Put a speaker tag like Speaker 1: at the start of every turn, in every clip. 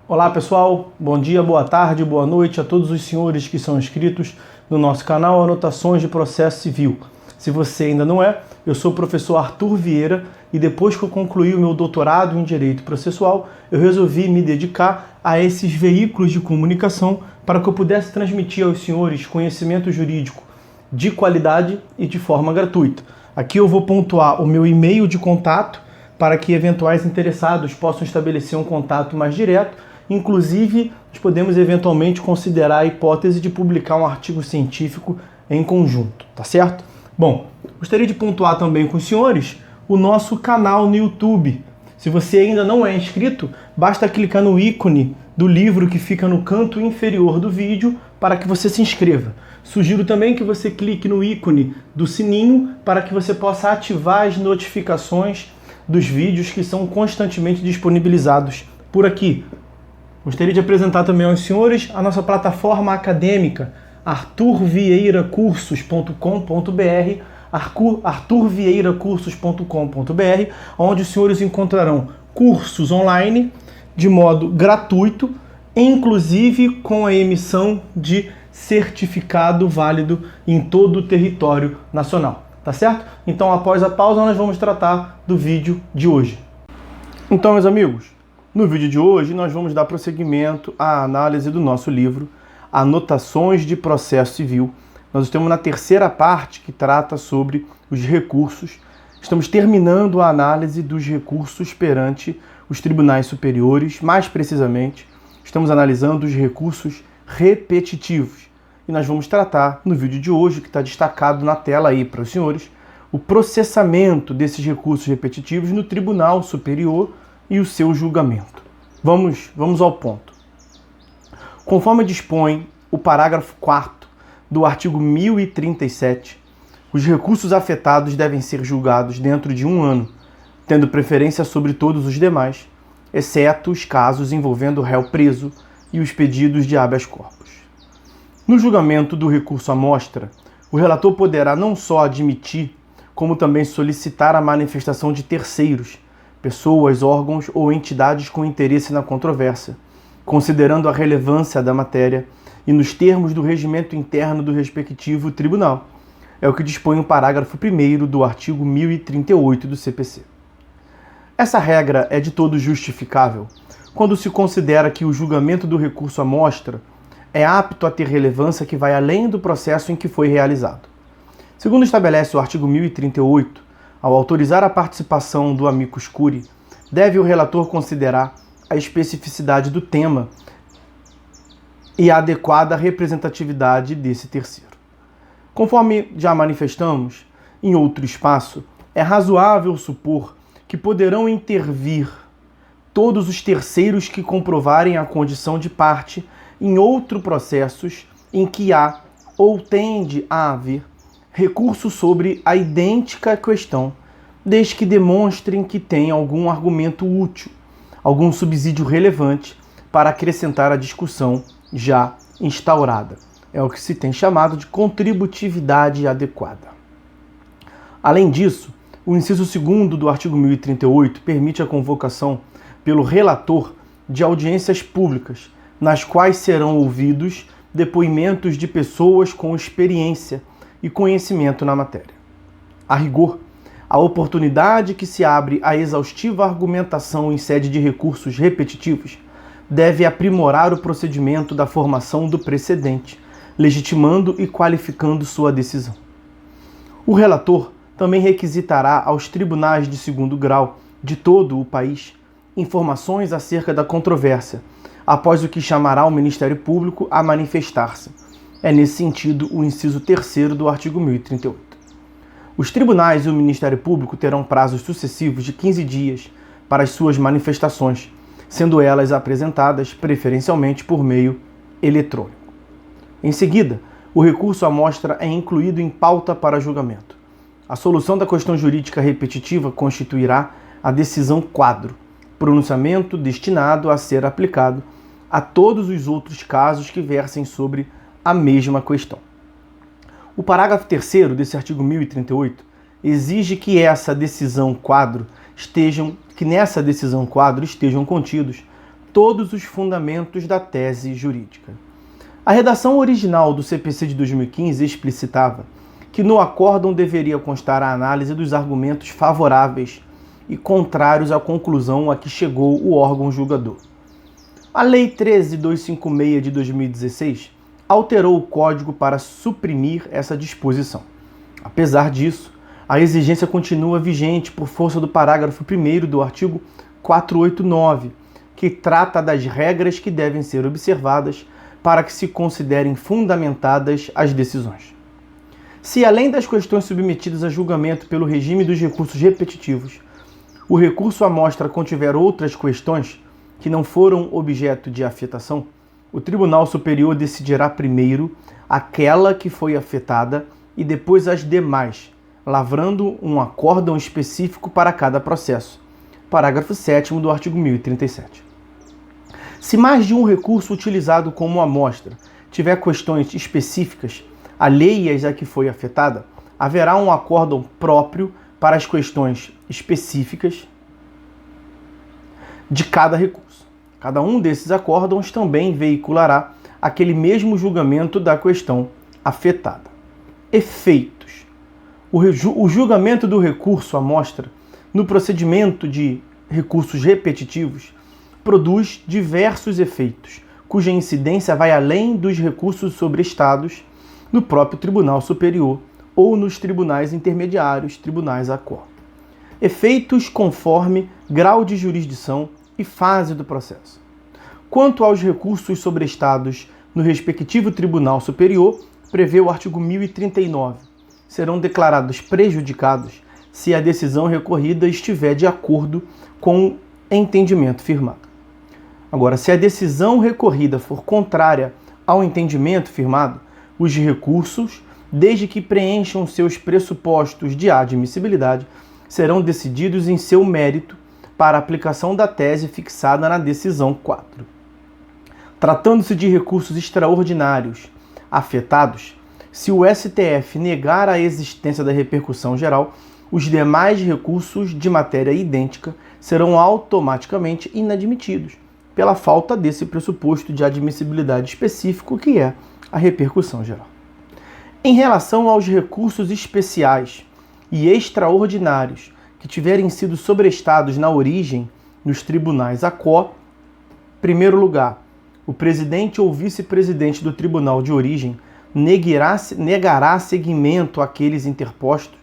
Speaker 1: Olá pessoal, bom dia, boa tarde, boa noite a todos os senhores que são inscritos no nosso canal Anotações de Processo Civil. Se você ainda não é, eu sou o professor Arthur Vieira e depois que eu concluí o meu doutorado em Direito Processual, eu resolvi me dedicar a esses veículos de comunicação para que eu pudesse transmitir aos senhores conhecimento jurídico de qualidade e de forma gratuita. Aqui eu vou pontuar o meu e-mail de contato para que eventuais interessados possam estabelecer um contato mais direto. Inclusive, nós podemos eventualmente considerar a hipótese de publicar um artigo científico em conjunto, tá certo? Bom, gostaria de pontuar também com os senhores o nosso canal no YouTube. Se você ainda não é inscrito, basta clicar no ícone do livro que fica no canto inferior do vídeo para que você se inscreva. Sugiro também que você clique no ícone do sininho para que você possa ativar as notificações dos vídeos que são constantemente disponibilizados por aqui. Gostaria de apresentar também aos senhores a nossa plataforma acadêmica, arturvieiracursos.com.br, arturvieiracursos.com.br, onde os senhores encontrarão cursos online de modo gratuito, inclusive com a emissão de certificado válido em todo o território nacional, tá certo? Então, após a pausa, nós vamos tratar do vídeo de hoje. Então, meus amigos, no vídeo de hoje, nós vamos dar prosseguimento à análise do nosso livro, Anotações de Processo Civil. Nós estamos na terceira parte que trata sobre os recursos. Estamos terminando a análise dos recursos perante os tribunais superiores. Mais precisamente, estamos analisando os recursos repetitivos. E nós vamos tratar no vídeo de hoje, que está destacado na tela aí para os senhores, o processamento desses recursos repetitivos no Tribunal Superior e o seu julgamento. Vamos ao ponto. Conforme dispõe o parágrafo 4º do artigo 1037, os recursos afetados devem ser julgados dentro de 1 ano, tendo preferência sobre todos os demais, exceto os casos envolvendo o réu preso e os pedidos de habeas corpus. No julgamento do recurso amostra, o relator poderá não só admitir, como também solicitar a manifestação de terceiros, pessoas, órgãos ou entidades com interesse na controvérsia, considerando a relevância da matéria e nos termos do regimento interno do respectivo tribunal. É o que dispõe o parágrafo 1º do artigo 1038 do CPC. Essa regra é de todo justificável quando se considera que o julgamento do recurso amostra é apto a ter relevância que vai além do processo em que foi realizado. Segundo estabelece o artigo 1038, ao autorizar a participação do amicus curiae, deve o relator considerar a especificidade do tema e a adequada representatividade desse terceiro. Conforme já manifestamos em outro espaço, é razoável supor que poderão intervir todos os terceiros que comprovarem a condição de parte em outros processos em que há ou tende a haver recurso sobre a idêntica questão, desde que demonstrem que tem algum argumento útil, algum subsídio relevante para acrescentar à discussão já instaurada. É o que se tem chamado de contributividade adequada. Além disso, o inciso 2º do artigo 1038 permite a convocação pelo relator de audiências públicas, nas quais serão ouvidos depoimentos de pessoas com experiência e conhecimento na matéria. A rigor, a oportunidade que se abre à exaustiva argumentação em sede de recursos repetitivos deve aprimorar o procedimento da formação do precedente, legitimando e qualificando sua decisão. O relator também requisitará aos tribunais de 2º grau de todo o país informações acerca da controvérsia, após o que chamará o Ministério Público a manifestar-se. É nesse sentido o inciso 3º do artigo 1038. Os tribunais e o Ministério Público terão prazos sucessivos de 15 dias para as suas manifestações, sendo elas apresentadas preferencialmente por meio eletrônico. Em seguida, o recurso amostra é incluído em pauta para julgamento. A solução da questão jurídica repetitiva constituirá a decisão quadro, pronunciamento destinado a ser aplicado a todos os outros casos que versem sobre a mesma questão. O parágrafo 3º desse artigo 1038 exige que nessa decisão quadro estejam contidos todos os fundamentos da tese jurídica. A redação original do CPC de 2015 explicitava que no acórdão deveria constar a análise dos argumentos favoráveis e contrários à conclusão a que chegou o órgão julgador. A Lei 13.256 de 2016 alterou o Código para suprimir essa disposição. Apesar disso, a exigência continua vigente por força do parágrafo 1º do artigo 489, que trata das regras que devem ser observadas para que se considerem fundamentadas as decisões. Se, além das questões submetidas a julgamento pelo regime dos recursos repetitivos, o recurso à mostra contiver outras questões que não foram objeto de afetação, o Tribunal Superior decidirá primeiro aquela que foi afetada e depois as demais, lavrando um acórdão específico para cada processo. Parágrafo 7º do artigo 1037. Se mais de um recurso utilizado como amostra tiver questões específicas alheias a que foi afetada, haverá um acórdão próprio para as questões específicas de cada recurso. Cada um desses acórdãos também veiculará aquele mesmo julgamento da questão afetada. Efeitos. O julgamento do recurso amostra no procedimento de recursos repetitivos produz diversos efeitos, cuja incidência vai além dos recursos sobrestados no próprio Tribunal Superior ou nos tribunais intermediários, tribunais ACOR. Efeitos conforme grau de jurisdição e fase do processo. Quanto aos recursos sobrestados no respectivo Tribunal Superior, prevê o artigo 1039. Serão declarados prejudicados se a decisão recorrida estiver de acordo com o entendimento firmado. Agora, se a decisão recorrida for contrária ao entendimento firmado, os recursos, desde que preencham seus pressupostos de admissibilidade, serão decididos em seu mérito para aplicação da tese fixada na decisão 4. Tratando-se de recursos extraordinários afetados, se o STF negar a existência da repercussão geral, os demais recursos de matéria idêntica serão automaticamente inadmitidos, pela falta desse pressuposto de admissibilidade específico que é a repercussão geral. Em relação aos recursos especiais e extraordinários que tiverem sido sobrestados na origem nos tribunais ACO, em primeiro lugar, o presidente ou vice-presidente do tribunal de origem negará seguimento àqueles interpostos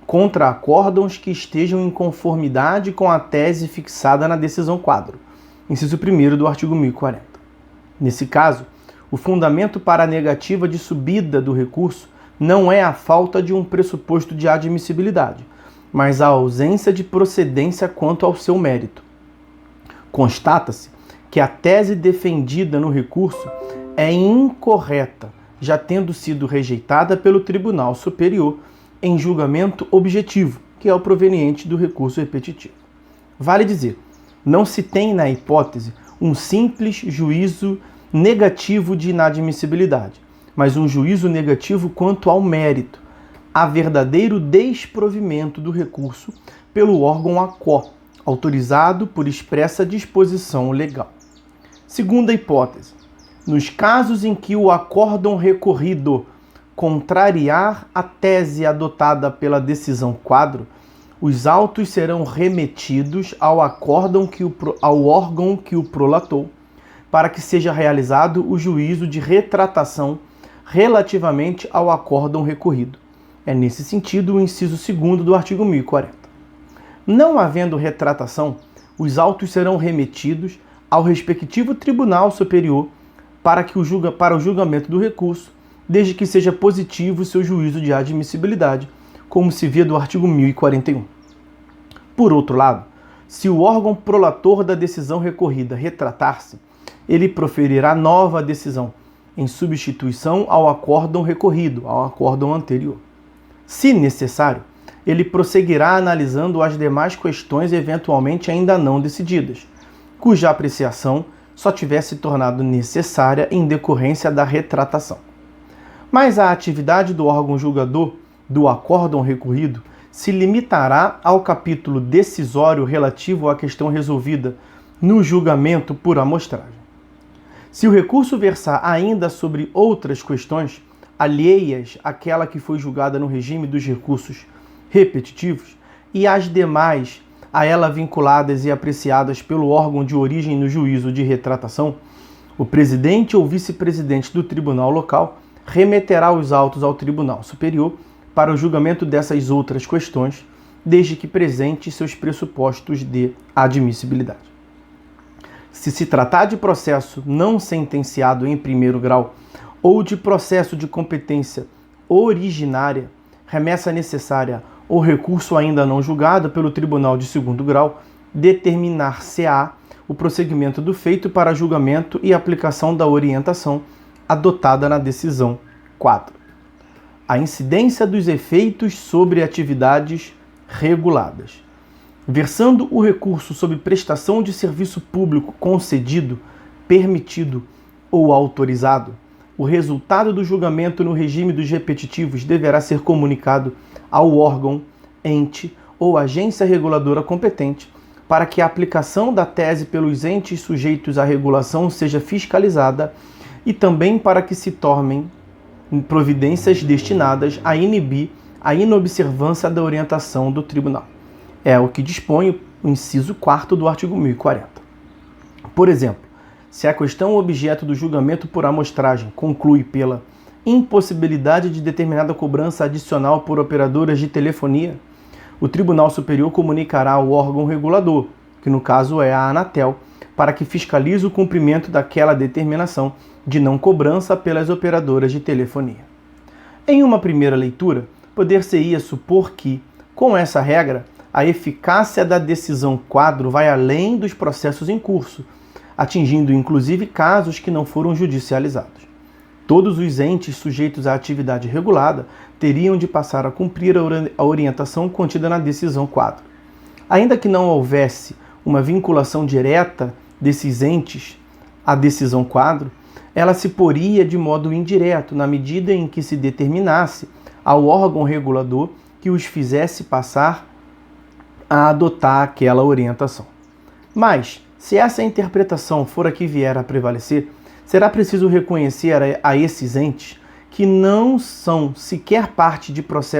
Speaker 1: contra acórdãos que estejam em conformidade com a tese fixada na decisão quadro, inciso 1º do artigo 1040. Nesse caso, o fundamento para a negativa de subida do recurso não é a falta de um pressuposto de admissibilidade, mas a ausência de procedência quanto ao seu mérito. Constata-se que a tese defendida no recurso é incorreta, já tendo sido rejeitada pelo Tribunal Superior em julgamento objetivo, que é o proveniente do recurso repetitivo. Vale dizer, não se tem na hipótese um simples juízo negativo de inadmissibilidade, mas um juízo negativo quanto ao mérito, a verdadeiro desprovimento do recurso pelo órgão ACO, autorizado por expressa disposição legal. Segunda hipótese, nos casos em que o acórdão recorrido contrariar a tese adotada pela decisão quadro, os autos serão remetidos ao órgão que o prolatou, para que seja realizado o juízo de retratação relativamente ao acórdão recorrido. É nesse sentido o inciso 2º do artigo 1040. Não havendo retratação, os autos serão remetidos ao respectivo Tribunal Superior para o julgamento do recurso, desde que seja positivo seu juízo de admissibilidade, como se vê do artigo 1041. Por outro lado, se o órgão prolator da decisão recorrida retratar-se, ele proferirá nova decisão, em substituição ao acórdão recorrido, ao acórdão anterior. Se necessário, ele prosseguirá analisando as demais questões eventualmente ainda não decididas, cuja apreciação só tivesse tornado necessária em decorrência da retratação. Mas a atividade do órgão julgador do acórdão recorrido se limitará ao capítulo decisório relativo à questão resolvida no julgamento por amostragem. Se o recurso versar ainda sobre outras questões, alheias àquela que foi julgada no regime dos recursos repetitivos, e as demais a ela vinculadas e apreciadas pelo órgão de origem no juízo de retratação, o presidente ou vice-presidente do tribunal local remeterá os autos ao Tribunal Superior para o julgamento dessas outras questões, desde que presente seus pressupostos de admissibilidade. Se se tratar de processo não sentenciado em primeiro grau ou de processo de competência originária, remessa necessária ou recurso ainda não julgado pelo Tribunal de segundo grau, determinar-se-á o prosseguimento do feito para julgamento e aplicação da orientação adotada na decisão 4. A incidência dos efeitos sobre atividades reguladas. Versando o recurso sobre prestação de serviço público concedido, permitido ou autorizado, o resultado do julgamento no regime dos repetitivos deverá ser comunicado ao órgão, ente ou agência reguladora competente para que a aplicação da tese pelos entes sujeitos à regulação seja fiscalizada e também para que se tomem providências destinadas a inibir a inobservância da orientação do tribunal. É o que dispõe o inciso 4º do artigo 1040. Por exemplo, se a questão objeto do julgamento por amostragem conclui pela impossibilidade de determinada cobrança adicional por operadoras de telefonia, o Tribunal Superior comunicará ao órgão regulador, que no caso é a Anatel, para que fiscalize o cumprimento daquela determinação de não cobrança pelas operadoras de telefonia. Em uma primeira leitura, poder-se-ia supor que, com essa regra, a eficácia da decisão quadro vai além dos processos em curso, atingindo inclusive casos que não foram judicializados. Todos os entes sujeitos à atividade regulada teriam de passar a cumprir a orientação contida na decisão quadro. Ainda que não houvesse uma vinculação direta desses entes à decisão quadro, ela se poria de modo indireto na medida em que se determinasse ao órgão regulador que os fizesse passar a adotar aquela orientação. Mas, se essa interpretação for a que vier a prevalecer, será preciso reconhecer a esses entes que não são sequer parte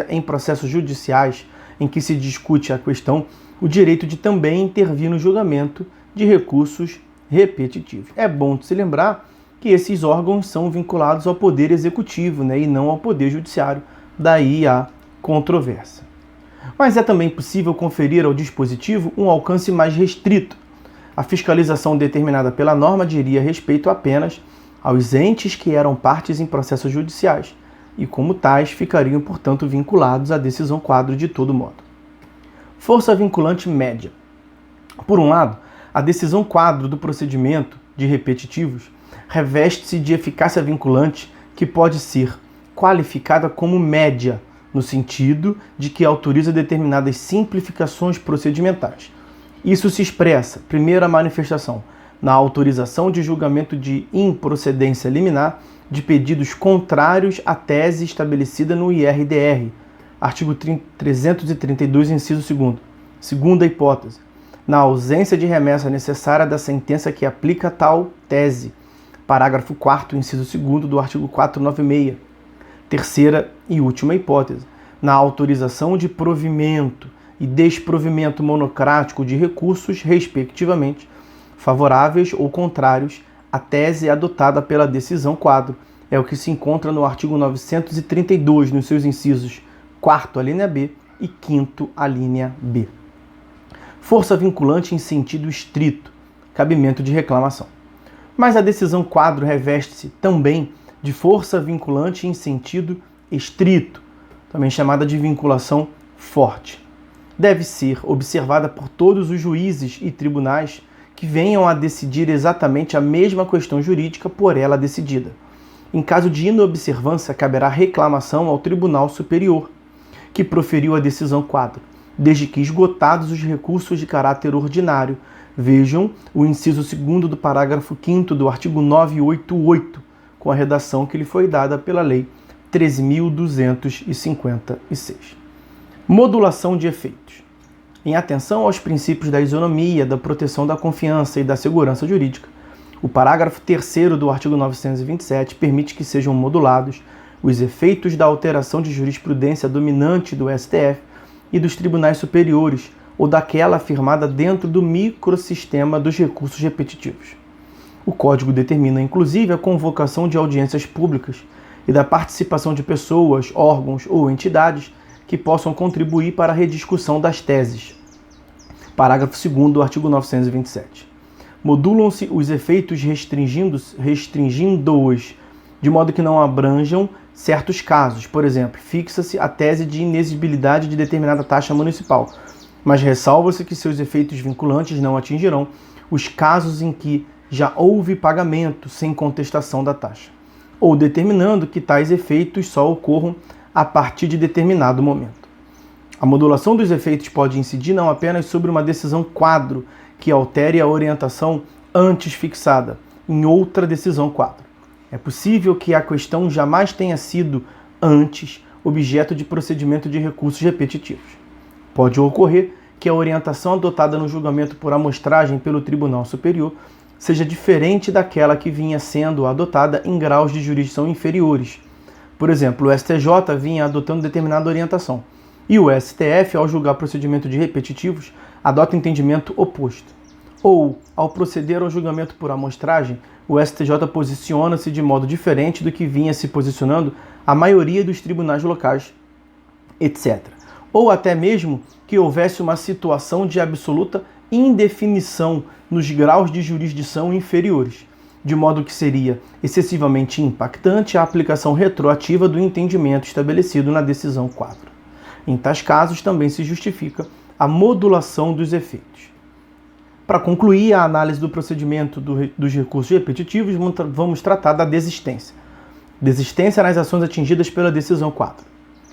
Speaker 1: em processos judiciais em que se discute a questão, o direito de também intervir no julgamento de recursos repetitivos. É bom se lembrar que esses órgãos são vinculados ao Poder Executivo, e não ao Poder Judiciário, daí a controvérsia. Mas é também possível conferir ao dispositivo um alcance mais restrito. A fiscalização determinada pela norma diria respeito apenas aos entes que eram partes em processos judiciais e, como tais, ficariam, portanto, vinculados à decisão quadro de todo modo. Força vinculante média. Por um lado, a decisão quadro do procedimento de repetitivos reveste-se de eficácia vinculante que pode ser qualificada como média, no sentido de que autoriza determinadas simplificações procedimentais. Isso se expressa, primeira manifestação, na autorização de julgamento de improcedência liminar de pedidos contrários à tese estabelecida no IRDR, artigo 332, inciso 2º. Segunda hipótese, na ausência de remessa necessária da sentença que aplica tal tese, parágrafo 4º, inciso 2º do artigo 496. Terceira e última hipótese, na autorização de provimento e desprovimento monocrático de recursos, respectivamente, favoráveis ou contrários à tese adotada pela decisão quadro. É o que se encontra no artigo 932, nos seus incisos 4º, a linha B, e 5º, a linha B. Força vinculante em sentido estrito, cabimento de reclamação. Mas a decisão quadro reveste-se também de força vinculante em sentido estrito, também chamada de vinculação forte. Deve ser observada por todos os juízes e tribunais que venham a decidir exatamente a mesma questão jurídica por ela decidida. Em caso de inobservância, caberá reclamação ao Tribunal Superior, que proferiu a decisão quadro, desde que esgotados os recursos de caráter ordinário. Vejam o inciso 2º do parágrafo 5º do artigo 988, com a redação que lhe foi dada pela Lei 13.256. Modulação de efeitos. em atenção aos princípios da isonomia, da proteção da confiança e da segurança jurídica, o parágrafo 3º do artigo 927 permite que sejam modulados os efeitos da alteração de jurisprudência dominante do STF e dos tribunais superiores ou daquela afirmada dentro do microsistema dos recursos repetitivos. O Código determina, inclusive, a convocação de audiências públicas e da participação de pessoas, órgãos ou entidades que possam contribuir para a rediscussão das teses. Parágrafo 2º do artigo 927. Modulam-se os efeitos restringindo-os, de modo que não abranjam certos casos. Por exemplo, fixa-se a tese de inexigibilidade de determinada taxa municipal, mas ressalva-se que seus efeitos vinculantes não atingirão os casos em que já houve pagamento sem contestação da taxa, ou determinando que tais efeitos só ocorram a partir de determinado momento. A modulação dos efeitos pode incidir não apenas sobre uma decisão quadro que altere a orientação antes fixada em outra decisão quadro. É possível que a questão jamais tenha sido antes objeto de procedimento de recursos repetitivos. Pode ocorrer que a orientação adotada no julgamento por amostragem pelo Tribunal Superior seja diferente daquela que vinha sendo adotada em graus de jurisdição inferiores. Por exemplo, o STJ vinha adotando determinada orientação, e o STF, ao julgar procedimento de repetitivos, adota entendimento oposto. Ou, ao proceder ao julgamento por amostragem, o STJ posiciona-se de modo diferente do que vinha se posicionando a maioria dos tribunais locais, etc. Ou até mesmo que houvesse uma situação de absoluta indefinição nos graus de jurisdição inferiores, de modo que seria excessivamente impactante a aplicação retroativa do entendimento estabelecido na decisão quadro. Em tais casos, também se justifica a modulação dos efeitos. Para concluir a análise do procedimento dos recursos repetitivos, vamos tratar da desistência. Desistência nas ações atingidas pela decisão quadro.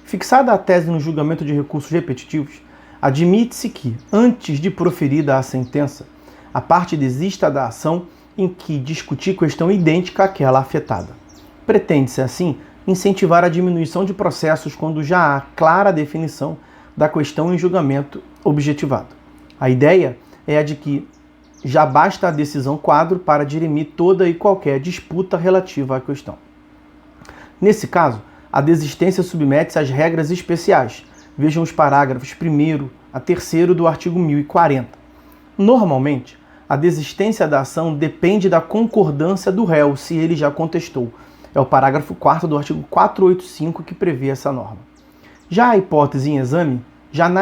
Speaker 1: Fixada a tese no julgamento de recursos repetitivos, admite-se que, antes de proferida a sentença, a parte desista da ação em que discutir questão idêntica àquela afetada. Pretende-se, assim, incentivar a diminuição de processos quando já há clara definição da questão em julgamento objetivado. A ideia é a de que já basta a decisão quadro para dirimir toda e qualquer disputa relativa à questão. Nesse caso, a desistência submete-se às regras especiais. Vejam os parágrafos 1º a 3º do artigo 1040. Normalmente, a desistência da ação depende da concordância do réu, se ele já contestou. É o parágrafo 4º do artigo 485 que prevê essa norma. Já na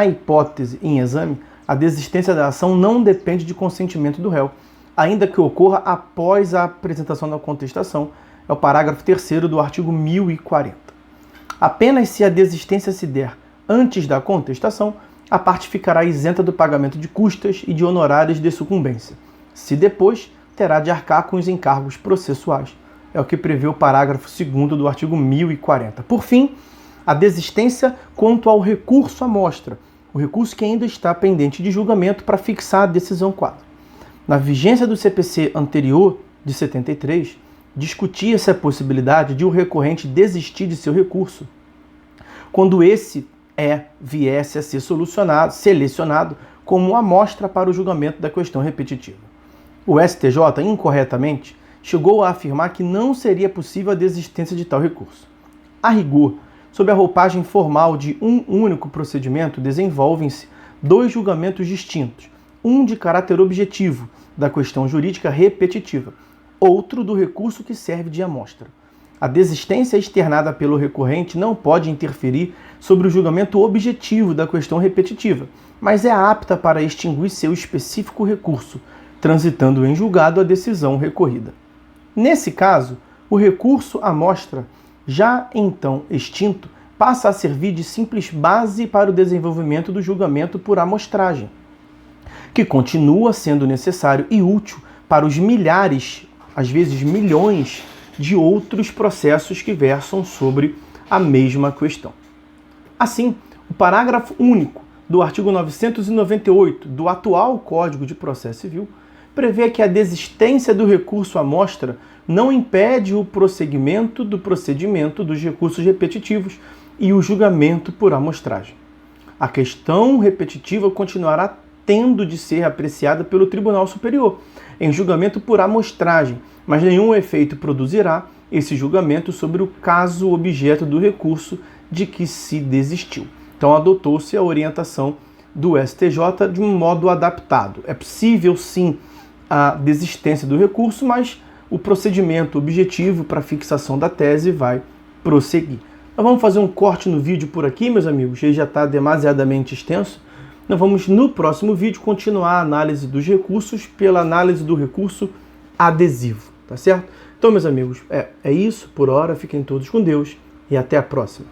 Speaker 1: hipótese em exame, a desistência da ação não depende de consentimento do réu, ainda que ocorra após a apresentação da contestação. É o parágrafo 3º do artigo 1040. Apenas se a desistência se der antes da contestação, a parte ficará isenta do pagamento de custas e de honorários de sucumbência. Se depois, terá de arcar com os encargos processuais. É o que prevê o parágrafo 2º do artigo 1040. Por fim, a desistência quanto ao recurso à mostra, o recurso que ainda está pendente de julgamento para fixar a decisão quadro. Na vigência do CPC anterior, de 73, discutia-se a possibilidade de o recorrente desistir de seu recurso, quando esse viesse a ser selecionado como amostra para o julgamento da questão repetitiva. O STJ, incorretamente, chegou a afirmar que não seria possível a desistência de tal recurso. A rigor, sob a roupagem formal de um único procedimento, desenvolvem-se dois julgamentos distintos, um de caráter objetivo, da questão jurídica repetitiva, outro do recurso que serve de amostra. A desistência externada pelo recorrente não pode interferir sobre o julgamento objetivo da questão repetitiva, mas é apta para extinguir seu específico recurso, transitando em julgado a decisão recorrida. Nesse caso, o recurso à mostra, já então extinto, passa a servir de simples base para o desenvolvimento do julgamento por amostragem, que continua sendo necessário e útil para os milhares, às vezes milhões, de outros processos que versam sobre a mesma questão. Assim, o parágrafo único do artigo 998 do atual Código de Processo Civil prevê que a desistência do recurso à mostra não impede o prosseguimento do procedimento dos recursos repetitivos e o julgamento por amostragem. A questão repetitiva continuará tendo de ser apreciada pelo Tribunal Superior, em julgamento por amostragem, mas nenhum efeito produzirá esse julgamento sobre o caso objeto do recurso de que se desistiu. Então, adotou-se a orientação do STJ de um modo adaptado. É possível, sim, a desistência do recurso, mas o procedimento objetivo para fixação da tese vai prosseguir. Nós vamos fazer um corte no vídeo por aqui, meus amigos, ele já está demasiadamente extenso. Nós vamos, no próximo vídeo, continuar a análise dos recursos pela análise do recurso adesivo, tá certo? Então, meus amigos, é isso por hora. Fiquem todos com Deus e até a próxima.